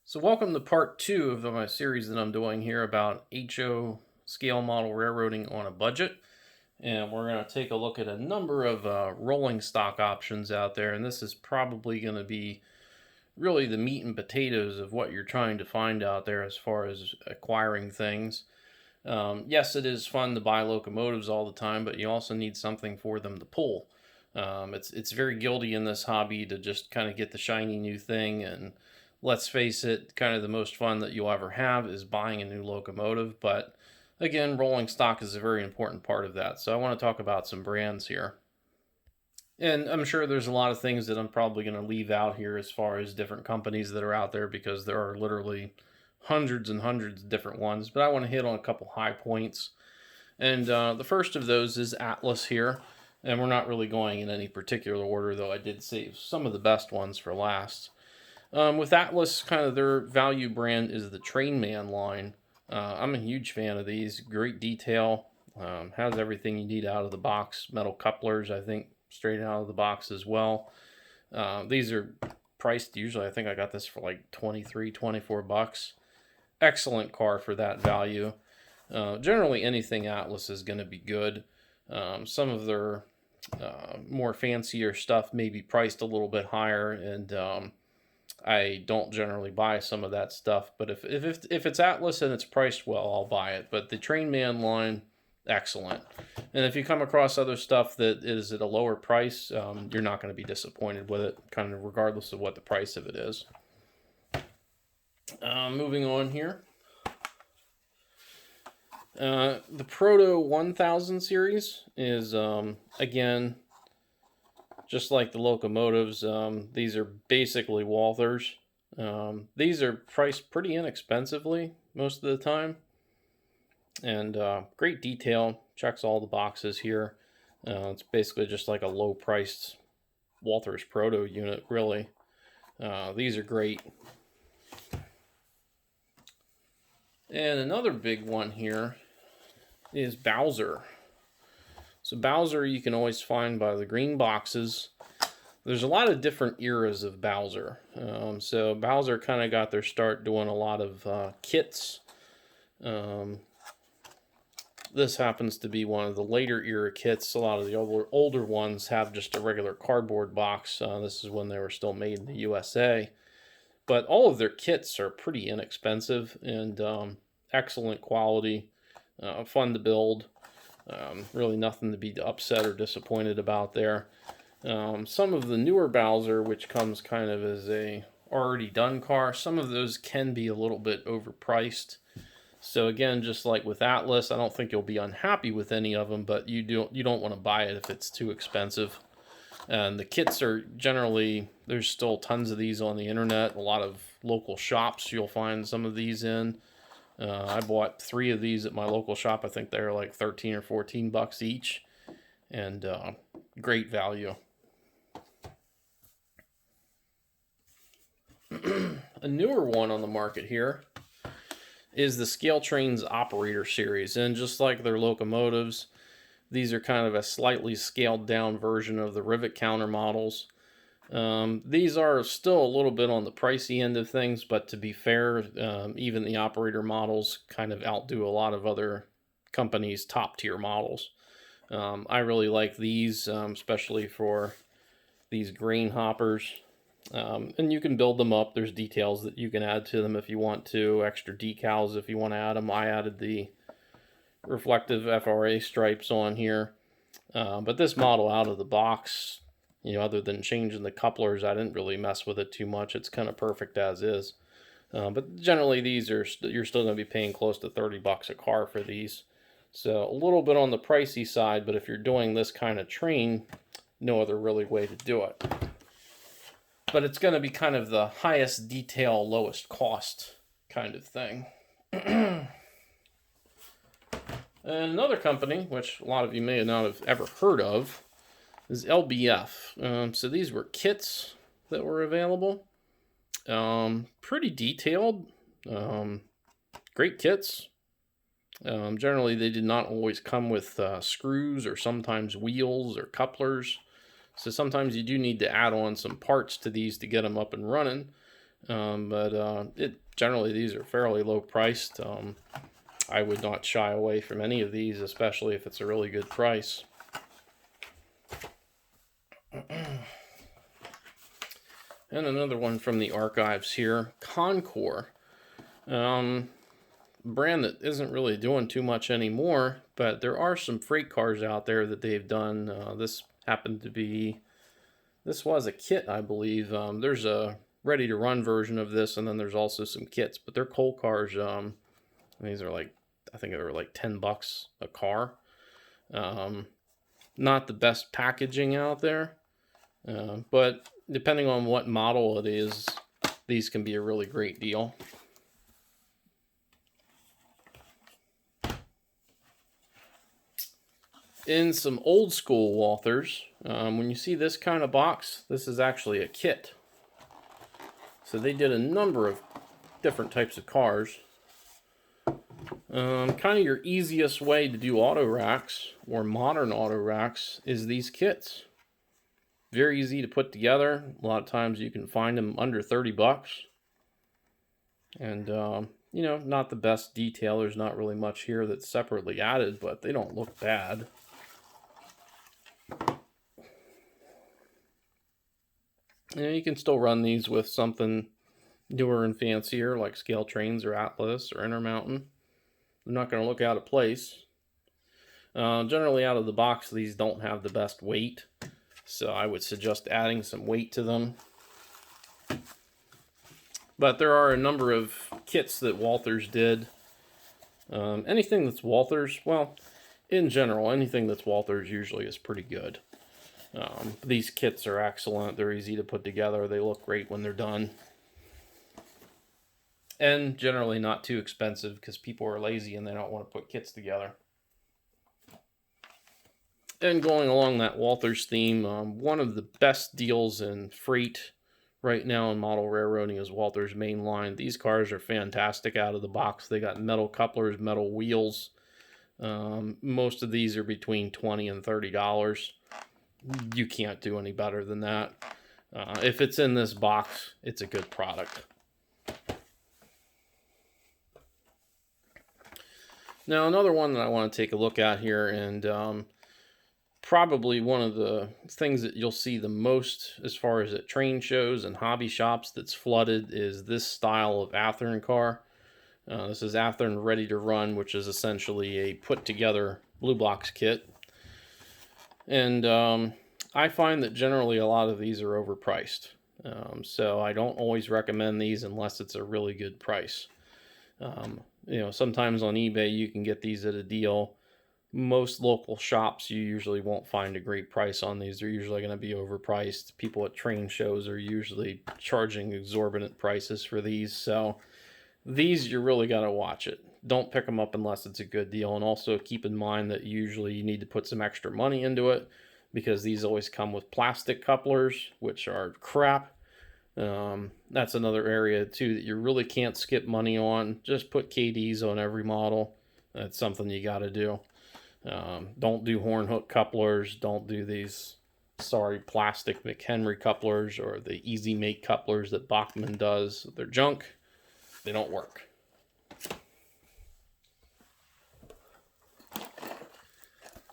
So welcome to part 2 of my series that I'm doing here about HO scale model railroading on a budget. And we're going to take a look at a number of rolling stock options out there. And this is probably going to be really the meat and potatoes of what you're trying to find out there as far as acquiring things. Yes, it is fun to buy locomotives all the time, but you also need something for them to pull. It's very guilty in this hobby to just kind of get the shiny new thing, and let's face it, kind of the most fun that you'll ever have is buying a new locomotive. But again, rolling stock is a very important part of that. So I want to talk about some brands here. And I'm sure there's a lot of things that I'm probably going to leave out here as far as different companies that are out there, because there are literally hundreds and hundreds of different ones. But I want to hit on a couple high points. And the first of those is Atlas here. And we're not really going in any particular order, though I did save some of the best ones for last. With Atlas, kind of their value brand is the Trainman line. I'm a huge fan of these. Great detail. Has everything you need out of the box. Metal couplers, I think, straight out of the box as well. These are priced usually, I think I got this for like 23, 24 bucks. Excellent car for that value. Generally, anything Atlas is going to be good. Some of their more fancier stuff may be priced a little bit higher, and I don't generally buy some of that stuff. But if it's Atlas and it's priced well, I'll buy it. But the Trainman line, excellent. And if you come across other stuff that is at a lower price, you're not going to be disappointed with it, kind of regardless of what the price of it is. Moving on here. The Proto 1000 series is, again, just like the locomotives. These are basically Walthers. These are priced pretty inexpensively most of the time. And great detail, checks all the boxes here. It's basically just like a low-priced Walthers Proto unit, really. These are great. And another big one here is Bowser. So Bowser you can always find by the green boxes. There's a lot of different eras of Bowser. So Bowser kind of got their start doing a lot of kits. This happens to be one of the later era kits. A lot of the older ones have just a regular cardboard box. This is when they were still made in the USA. But all of their kits are pretty inexpensive and excellent quality. Fun to build. Really nothing to be upset or disappointed about there. Some of the newer Bowser, which comes kind of as a already done car, some of those can be a little bit overpriced. So again, just like with Atlas, I don't think you'll be unhappy with any of them, but you don't want to buy it if it's too expensive. And the kits are generally, there's still tons of these on the internet. A lot of local shops you'll find some of these in. I bought 3 of these at my local shop. I think they're like 13 or 14 bucks each, and great value. A newer one on the market here is the Scale Trains Operator Series, and just like their locomotives, these are kind of a slightly scaled down version of the rivet counter models. These are still a little bit on the pricey end of things, but to be fair, even the operator models kind of outdo a lot of other companies' top tier models. I really like these, especially for these grain hoppers. And you can build them up. There's details that you can add to them if you want to, extra decals if you want to add them. I added the reflective FRA stripes on here. But this model out of the box, other than changing the couplers, I didn't really mess with it too much. It's kind of perfect as is. But generally, these are you're still going to be paying close to 30 bucks a car for these. So a little bit on the pricey side, but if you're doing this kind of train, no other really way to do it. But it's going to be kind of the highest detail, lowest cost kind of thing. And another company, which a lot of you may not have ever heard of, is LBF. So these were kits that were available. Pretty detailed. Great kits. Generally, they did not always come with screws or sometimes wheels or couplers. So sometimes you do need to add on some parts to these to get them up and running. but generally these are fairly low priced. I would not shy away from any of these, especially if it's a really good price. And another one from the archives here, Concore. Brand that isn't really doing too much anymore, but there are some freight cars out there that they've done. This was a kit, I believe. There's a ready to run version of this, and then there's also some kits, but they're coal cars. These are like, I think they were like $10 a car. Not the best packaging out there, but depending on what model it is, these can be a really great deal. In some old school Walthers, when you see this kind of box, this is actually a kit. So they did a number of different types of cars. Kind of your easiest way to do auto racks, or modern auto racks, is these kits. Very easy to put together. A lot of times you can find them under $30. And, you know, not the best detail. There's not really much here that's separately added, but they don't look bad. And you can still run these with something newer and fancier, like scale trains or Atlas or Intermountain. They're not going to look out of place. Generally out of the box, these don't have the best weight, so I would suggest adding some weight to them. But there are a number of kits that Walthers did. Anything that's Walthers, well, in general, anything that's Walthers usually is pretty good. These kits are excellent. They're easy to put together. They look great when they're done. And generally not too expensive because people are lazy and they don't want to put kits together. And going along that Walthers theme, one of the best deals in freight right now in model railroading is Walthers mainline. These cars are fantastic out of the box. They got metal couplers, metal wheels. Most of these are between $20 and $30. You can't do any better than that. If it's in this box, it's a good product. Now, another one that I want to take a look at here, and probably one of the things that you'll see the most as far as at train shows and hobby shops that's flooded, is this style of Athen car. This is Athen Ready to Run, which is essentially a put-together blue box kit. And I find that generally a lot of these are overpriced. So I don't always recommend these unless it's a really good price. You know, sometimes on eBay you can get these at a deal. Most local shops, you usually won't find a great price on these. They're usually going to be overpriced. People at train shows are usually charging exorbitant prices for these. So these, you really got to watch it. Don't pick them up unless it's a good deal. And also keep in mind that usually you need to put some extra money into it, because these always come with plastic couplers, which are crap. That's another area too that you really can't skip money on. Just put KDs on every model. That's something you got to do. Don't do horn hook couplers. Don't do these plastic McHenry couplers or the easy make couplers that Bachmann does. They're junk. They don't work.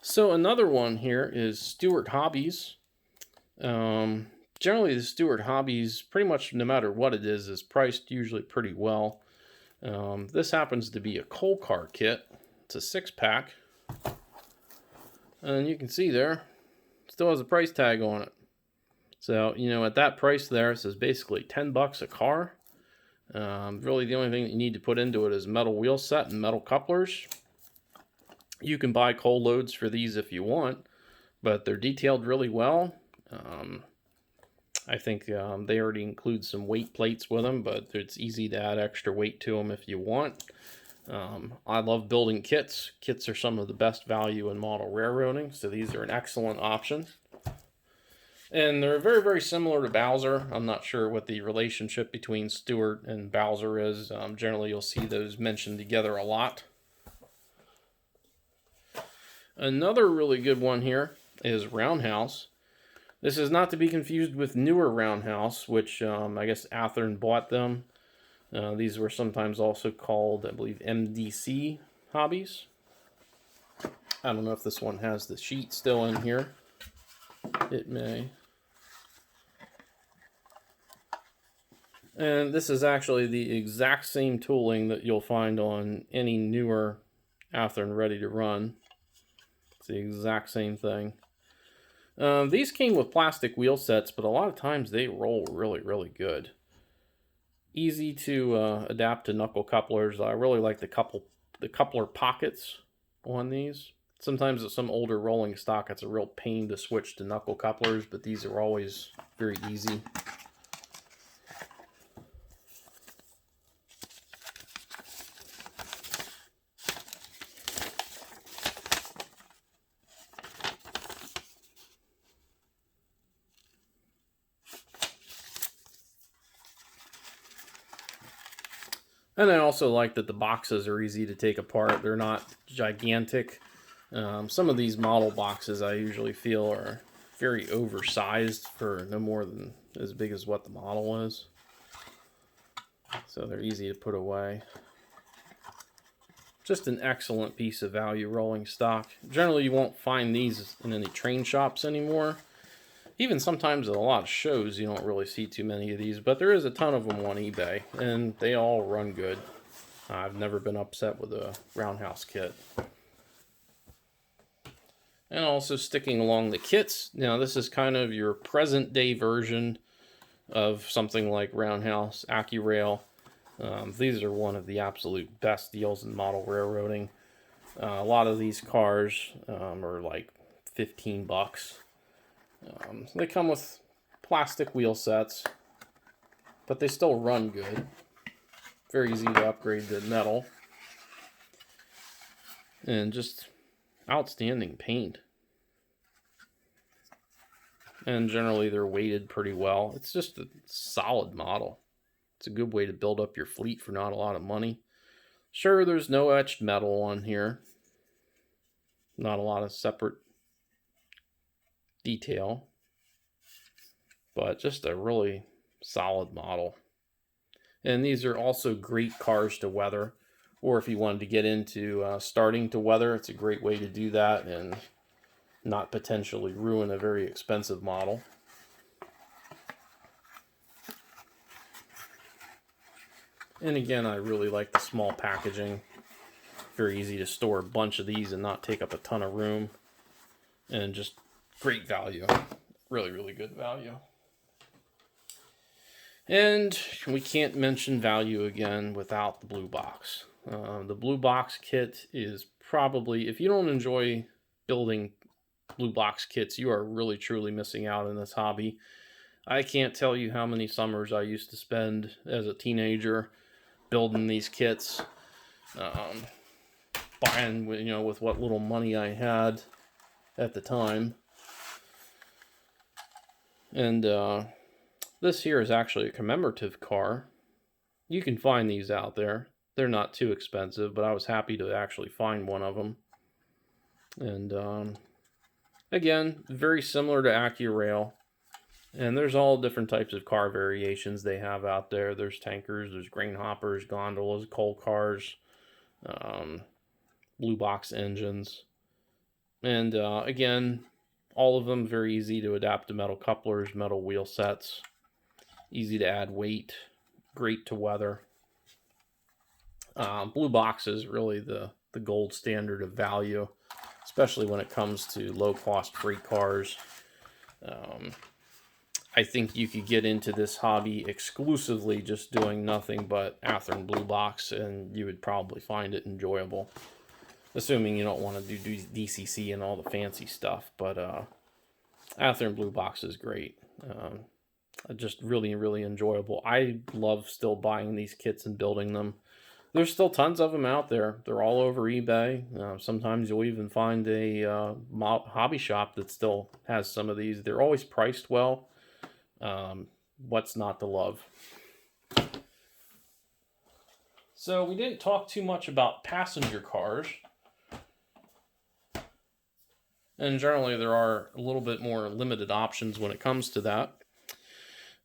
So another one here is Stewart Hobbies. Generally the Stewart Hobbies, pretty much no matter what it is priced usually pretty well. This happens to be a coal car kit. It's a 6-pack. And you can see there, still has a price tag on it. So, you know, at that price there, it says basically $10 a car. Really the only thing that you need to put into it is metal wheel set and metal couplers. You can buy coal loads for these if you want, but they're detailed really well. I think they already include some weight plates with them, but it's easy to add extra weight to them if you want. I love building kits. Kits are some of the best value in model railroading, so these are an excellent option. And they're very, very similar to Bowser. I'm not sure what the relationship between Stewart and Bowser is. Generally, you'll see those mentioned together a lot. Another really good one here is Roundhouse. This is not to be confused with newer Roundhouse, which I guess Athen bought them. These were sometimes also called, I believe, MDC Hobbies. I don't know if this one has the sheet still in here. It may. And this is actually the exact same tooling that you'll find on any newer Athen Ready to run. It's the exact same thing. These came with plastic wheel sets, but a lot of times they roll really, really good. Easy to adapt to knuckle couplers. I really like the coupler pockets on these. Sometimes at some older rolling stock, it's a real pain to switch to knuckle couplers, but these are always very easy. And I also like that the boxes are easy to take apart. They're not gigantic. Some of these model boxes I usually feel are very oversized for no more than as big as what the model is. So they're easy to put away. Just an excellent piece of value rolling stock. Generally you won't find these in any train shops anymore. Even sometimes at a lot of shows you don't really see too many of these, but there is a ton of them on eBay, and they all run good. I've never been upset with a Roundhouse kit. And also sticking along the kits, now this is kind of your present day version of something like Roundhouse, AccuRail. These are one of the absolute best deals in model railroading. A lot of these cars are like 15 bucks. They come with plastic wheel sets, but they still run good. Very easy to upgrade to metal. And just outstanding paint. And generally they're weighted pretty well. It's just a solid model. It's a good way to build up your fleet for not a lot of money. Sure, there's no etched metal on here. Not a lot of separate detail. But just a really solid model. And these are also great cars to weather. Or if you wanted to get into starting to weather, it's a great way to do that and not potentially ruin a very expensive model. And again, I really like the small packaging. Very easy to store a bunch of these and not take up a ton of room. And just great value. Really, really good value. And we can't mention value again without the blue box. The blue box kit is probably, if you don't enjoy building blue box kits, you are really truly missing out in this hobby. I can't tell you how many summers I used to spend as a teenager building these kits, buying, with what little money I had at the time. And this here is actually a commemorative car. You can find these out there. They're not too expensive, but I was happy to actually find one of them. And again, very similar to AccuRail. And there's all different types of car variations they have out there. There's tankers, there's grain hoppers, gondolas, coal cars, blue box engines. And again, all of them very easy to adapt to metal couplers, metal wheel sets. Easy to add weight, great to weather. Blue box is really the gold standard of value, especially when it comes to low-cost freight cars. I think you could get into this hobby exclusively just doing nothing but Athen blue box, and you would probably find it enjoyable. Assuming you don't want to do DCC and all the fancy stuff, but Athen blue box is great. Just really, really enjoyable. I love still buying these kits and building them. There's still tons of them out there. They're all over eBay. Sometimes you'll even find a hobby shop that still has some of these. They're always priced well. What's not to love? So we didn't talk too much about passenger cars. And generally there are a little bit more limited options when it comes to that.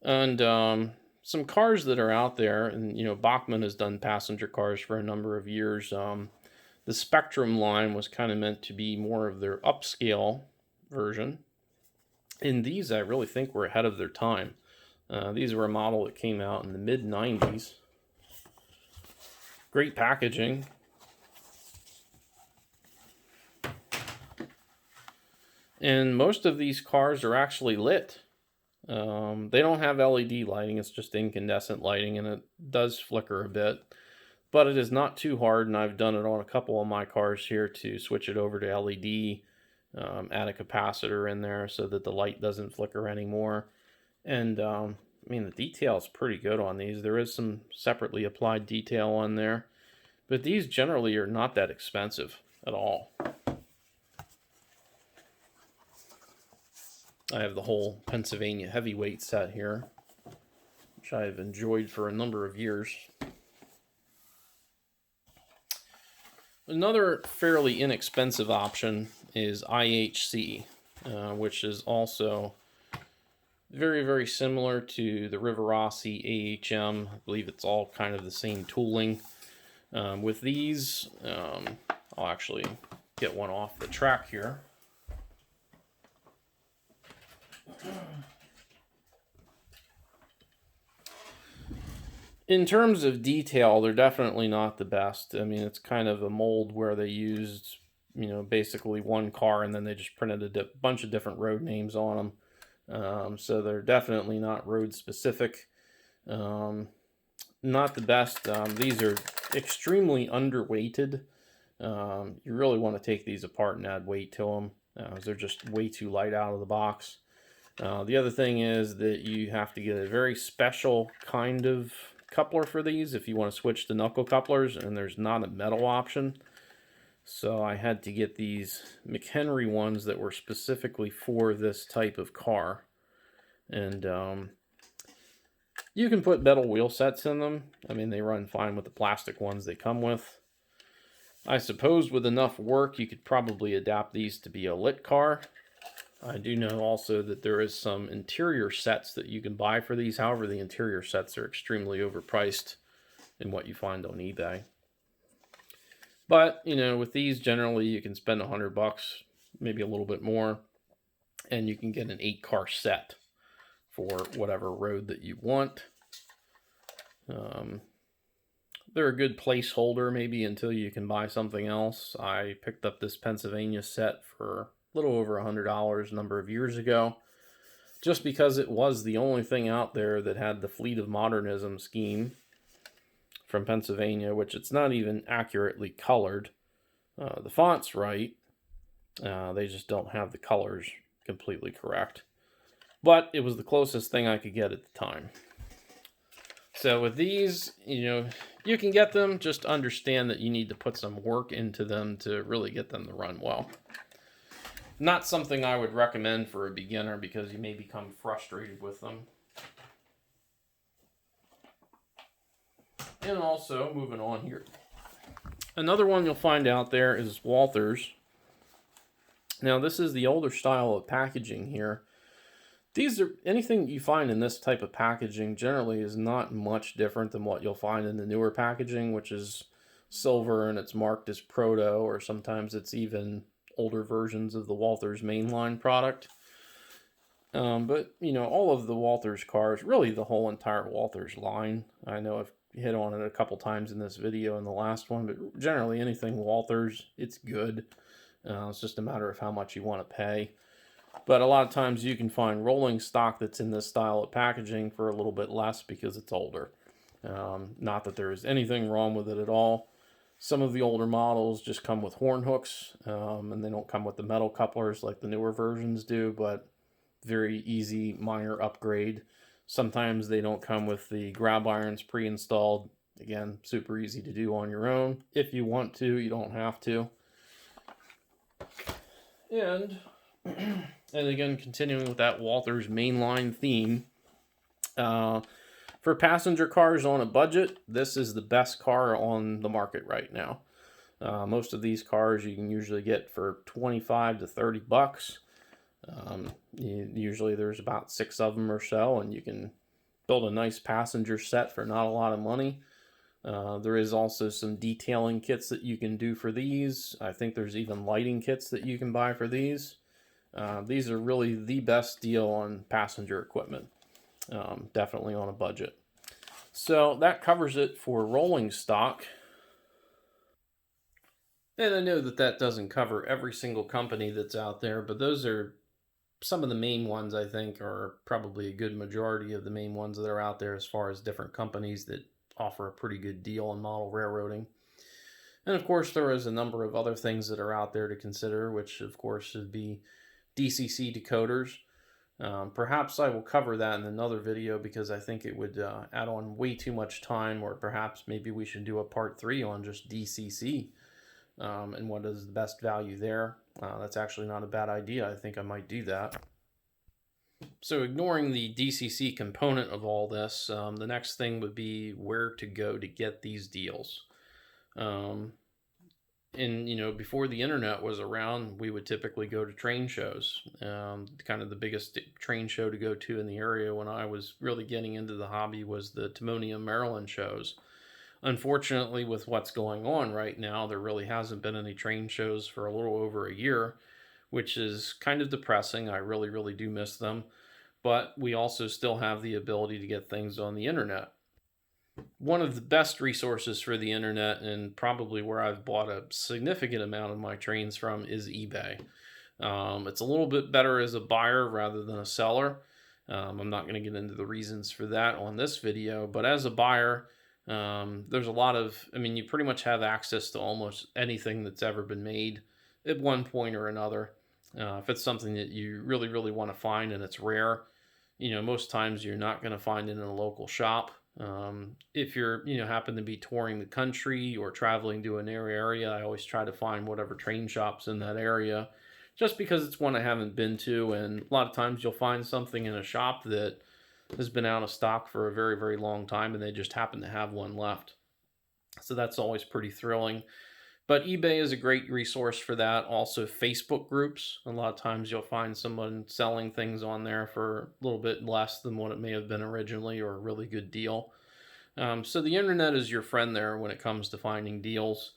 And some cars that are out there, and Bachmann has done passenger cars for a number of years. The Spectrum line was kind of meant to be more of their upscale version. And these, I really think, were ahead of their time. These were a model that came out in the mid-90s. Great packaging. And most of these cars are actually lit. They don't have LED lighting, it's just incandescent lighting, and it does flicker a bit. But it is not too hard, and I've done it on a couple of my cars here to switch it over to LED, add a capacitor in there so that the light doesn't flicker anymore. And I mean, the detail is pretty good on these. There is some separately applied detail on there, but these generally are not that expensive at all. I have the whole Pennsylvania heavyweight set here, which I've enjoyed for a number of years. Another fairly inexpensive option is IHC, which is also very, very similar to the Rivarossi AHM. I believe it's all kind of the same tooling. With these, I'll actually get one off the track here. In terms of detail, they're definitely not the best. I mean, it's kind of a mold where they used, basically one car and then they just printed a bunch of different road names on them. So they're definitely not road specific. Not the best. These are extremely underweighted. You really want to take these apart and add weight to them. They're just way too light out of the box. The other thing is that you have to get a very special kind of coupler for these if you want to switch to knuckle couplers, and there's not a metal option. So I had to get these McHenry ones that were specifically for this type of car. And you can put metal wheel sets in them. I mean, they run fine with the plastic ones they come with. I suppose with enough work you could probably adapt these to be a lit car. I do know also that there is some interior sets that you can buy for these. However, the interior sets are extremely overpriced in what you find on eBay. But, with these, generally you can spend $100, maybe a little bit more, and you can get an 8-car set for whatever road that you want. They're a good placeholder maybe until you can buy something else. I picked up this Pennsylvania set for little over $100 a number of years ago, just because it was the only thing out there that had the Fleet of Modernism scheme from Pennsylvania, which it's not even accurately colored. The font's right, they just don't have the colors completely correct, but it was the closest thing I could get at the time. So with these, you can get them, just understand that you need to put some work into them to really get them to run well. Not something I would recommend for a beginner because you may become frustrated with them. And also, moving on here. Another one you'll find out there is Walthers. Now, this is the older style of packaging here. These are, anything you find in this type of packaging generally is not much different than what you'll find in the newer packaging, which is silver and it's marked as Proto, or sometimes it's even older versions of the Walthers mainline product. But, all of the Walthers cars, really the whole entire Walthers line. I know I've hit on it a couple times in this video and the last one, but generally anything Walthers, it's good. It's just a matter of how much you want to pay. But a lot of times you can find rolling stock that's in this style of packaging for a little bit less because it's older. Not that there is anything wrong with it at all. Some of the older models just come with horn hooks, and they don't come with the metal couplers like the newer versions do, but very easy minor upgrade. Sometimes they don't come with the grab irons pre-installed. Again, super easy to do on your own. If you want to, you don't have to. And again, continuing with that Walthers mainline theme, for passenger cars on a budget, this is the best car on the market right now. Most of these cars you can usually get for 25 to 30 bucks. Usually there's about 6 of them or so, and you can build a nice passenger set for not a lot of money. There is also some detailing kits that you can do for these. I think there's even lighting kits that you can buy for these. These are really the best deal on passenger equipment, definitely on a budget. So that covers it for rolling stock. And I know that that doesn't cover every single company that's out there, but those are some of the main ones. I think are probably a good majority of the main ones that are out there as far as different companies that offer a pretty good deal on model railroading. And of course, there is a number of other things that are out there to consider, which of course would be DCC decoders. Perhaps I will cover that in another video because I think it would add on way too much time, or perhaps maybe we should do a part 3 on just DCC and what is the best value there. That's actually not a bad idea. I think I might do that. So ignoring the DCC component of all this, the next thing would be where to go to get these deals. And before the internet was around, we would typically go to train shows. Kind of the biggest train show to go to in the area when I was really getting into the hobby was the Timonium, Maryland shows. Unfortunately, with what's going on right now, there really hasn't been any train shows for a little over a year, which is kind of depressing. I really, really do miss them. But we also still have the ability to get things on the internet. One of the best resources for the internet, and probably where I've bought a significant amount of my trains from, is eBay. It's a little bit better as a buyer rather than a seller. I'm not going to get into the reasons for that on this video, but as a buyer, there's a lot of, you pretty much have access to almost anything that's ever been made at one point or another. If it's something that you really, really want to find and it's rare, most times you're not going to find it in a local shop. If you're, happen to be touring the country or traveling to an area, I always try to find whatever train shops in that area, just because it's one I haven't been to. And a lot of times you'll find something in a shop that has been out of stock for a very, very long time, and they just happen to have one left. So that's always pretty thrilling. But eBay is a great resource for that. Also, Facebook groups. A lot of times you'll find someone selling things on there for a little bit less than what it may have been originally, or a really good deal. So the internet is your friend there when it comes to finding deals.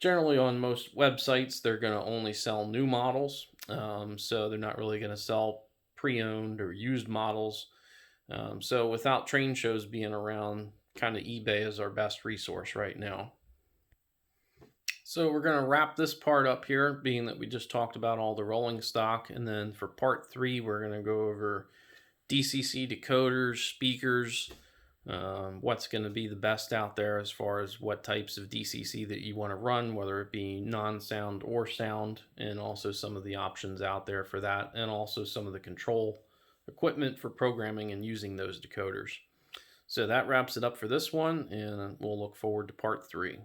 Generally, on most websites, they're going to only sell new models. So they're not really going to sell pre-owned or used models. So without train shows being around, kind of eBay is our best resource right now. So we're going to wrap this part up here, being that we just talked about all the rolling stock. And then for part 3, we're going to go over DCC decoders, speakers, what's going to be the best out there as far as what types of DCC that you want to run, whether it be non-sound or sound, and also some of the options out there for that, and also some of the control equipment for programming and using those decoders. So that wraps it up for this one, and we'll look forward to part 3.